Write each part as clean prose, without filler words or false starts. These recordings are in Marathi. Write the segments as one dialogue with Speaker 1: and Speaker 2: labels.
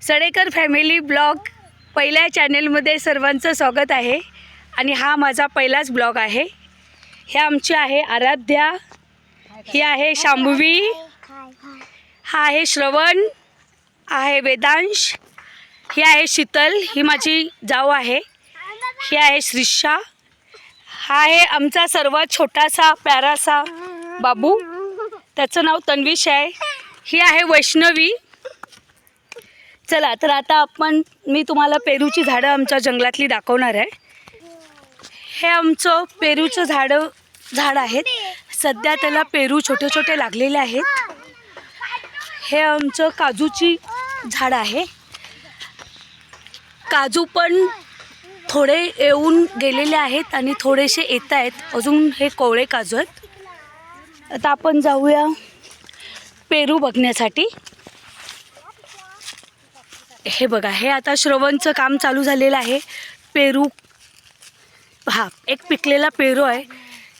Speaker 1: सडेकर फॅमिली ब्लॉग पहिल्या चॅनेलमध्ये सर्वांचं स्वागत आहे आणि हा माझा पहिलाच ब्लॉग आहे। हे आमची आहे आराध्या, ही आहे शांभवी, हा आहे श्रवण, आहे वेदांश, ही आहे शीतल, ही माझी जाऊ आहे, ही आहे श्रीषा, हा आहे आमचा सर्वात छोटासा प्यारासा बाबू, त्याचं नाव तन्विश आहे, ही आहे वैष्णवी। चला तर आता मी तुम्हाला पेरूची झाडं आमच्या जंगलातली दाखवणार आहे। हे आमचं पेरूचं झाड आहेत, सध्या त्याला पेरू छोटे छोटे लागलेले आहेत। हे आमचं काजूची झाड आहे, काजू पण थोडे येऊन गेलेले आहेत आणि थोडेसे येत आहेत, अजून हे कोवळे काजू आहेत। आता आपण जाऊया पेरू बघण्यासाठी। हे बघा, हे आता श्रवणचं काम चालू झालेलं आहे। पेरू, हा एक पिकलेला पेरू आहे,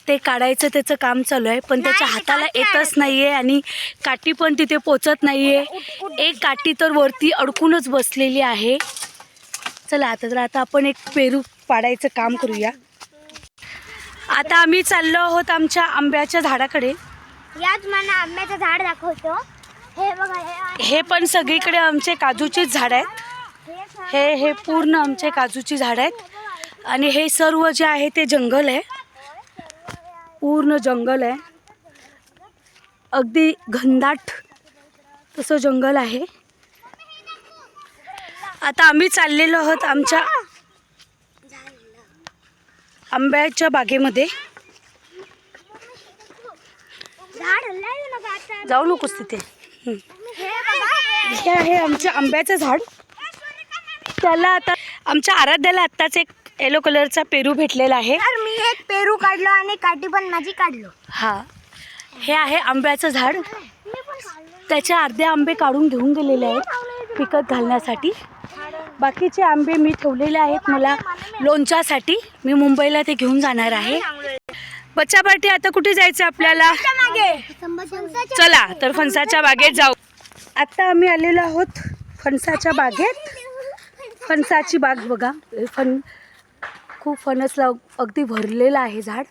Speaker 1: ते काढायचं त्याचं काम चालू आहे, पण त्याच्या हाताला येतच नाही आहे आणि काठी पण तिथे पोचत नाही आहे। एक काठी तर वरती अडकूनच बसलेली आहे। चला आता आपण एक पेरू पाडायचं काम करूया। आता आम्ही चाललो आहोत आमच्या आंब्याच्या झाडाकडे।
Speaker 2: याच मला आंब्याचं झाड दाखवतो। हे बघा,
Speaker 1: हे पण सगळीकडे आमचे काजूचीच झाड आहेत। हे पूर्ण आमचे काजूची झाड आहेत आणि हे सर्व जे आहे ते जंगल आहे, पूर्ण जंगल आहे, अगदी घनदाट तसं जंगल आहे। आता आम्ही चाललेलो आहोत आमच्या आंब्याच्या बागेमध्ये। जाऊ नकोस तिथे। हे आहे आमचं आंब्याचं झाड, त्याला आता आमच्या आराध्याला आत्ताच एक येलो कलरचा पेरू भेटलेला आहे।
Speaker 2: मी एक पेरू काढलो आणि काठी पण माझी काढलो।
Speaker 1: हा, हे आहे आंब्याचं झाड, त्याचे अर्धे आंबे काढून घेऊन गेलेले आहेत पिकत घालण्यासाठी। बाकीचे आंबे मी ठेवलेले आहेत मला लोणच्यासाठी, मी मुंबईला ते घेऊन जाणार आहे। बच्चा पार्टी, आता कुठे जायचं आपल्याला? चला तर फणसाच्या बागेत जाऊ। आता आम्ही आलेलो आहोत फणसाच्या बागेत। फणसाची बाग बघा, खूप फणस अगदी भरलेलं आहे झाड।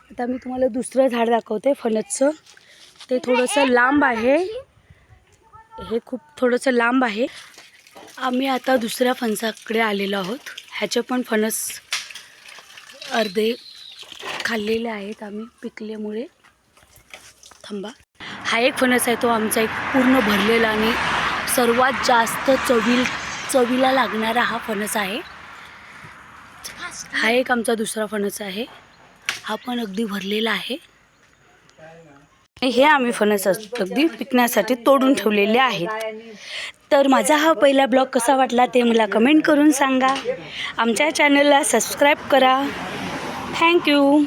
Speaker 1: आता मी तुम्हाला दुसरं झाड दाखवते फणसचं, ते थोडंसं लांब आहे, हे खूप थोडंसं लांब आहे। आम्ही आता दुसऱ्या फणसाकडे आलेलो आहोत, ह्याचे पण फणस अर्धे खाल्लेले आहेत आम्ही पिकल्यामुळे। थांबा, हा एक फणस आहे, तो आमचा एक पूर्ण भरलेला आणि सर्वात जास्त चवीला लागणारा हा फणस आहे। हा एक आमचा दुसरा फणस आहे, हा पण अगदी भरलेला आहे। हे आम्ही फणस अगदी पिकण्यासाठी तोडून ठेवलेले आहेत। तर माझा हा पहिला ब्लॉग कसा वाटला ते मला कमेंट करून सांगा। आमच्या चॅनलला सबस्क्राईब करा। थँक्यू।